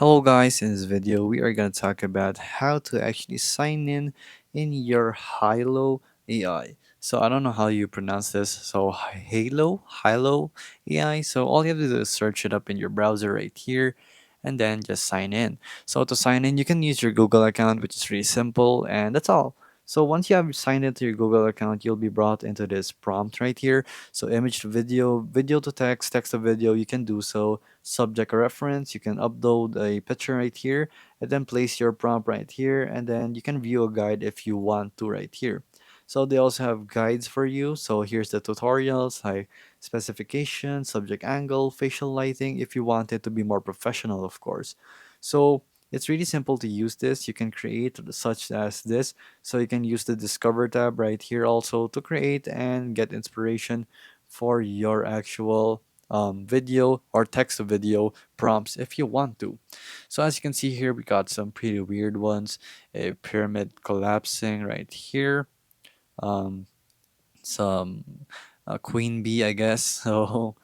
Hello guys, in this video we are going to talk about how to actually sign in your Hailuo AI. So I don't know how you pronounce this. So Hailuo AI. So all you have to do is search it up in your browser right here and then just sign in. So to sign in, you can use your Google account, which is really simple, and that's all. So once you have signed into your Google account, you'll be brought into this prompt right here. So image to video, video to text, text to video, you can do so. Subject or reference, you can upload a picture right here and then place your prompt right here, and then you can view a guide if you want to right here. So they also have guides for you. So here's the tutorials like specification, subject angle, facial lighting if you want it to be more professional, of course. So it's really simple to use this. You can create such as this. So you can use the discover tab right here also to create and get inspiration for your actual video or text to video prompts if you want to. So as you can see here, we got some pretty weird ones. A pyramid collapsing right here. Um, some queen bee, I guess. So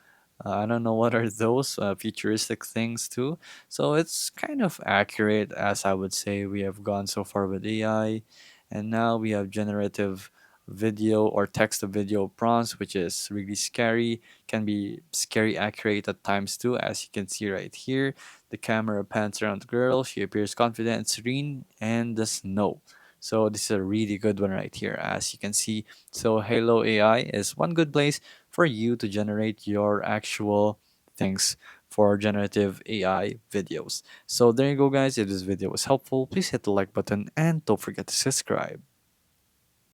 I don't know what are those futuristic things too. So it's kind of accurate, as I would say. We have gone so far with AI, and now we have generative video or text to video prompts, which is really scary. Can be scary accurate at times too, as you can see right here. The camera pans around the girl. She appears confident and serene, and the snow. So this is a really good one right here, as you can see. So Halo AI is one good place for you to generate your actual things for generative AI videos. So there you go guys. If this video was helpful, please hit the like button and don't forget to subscribe.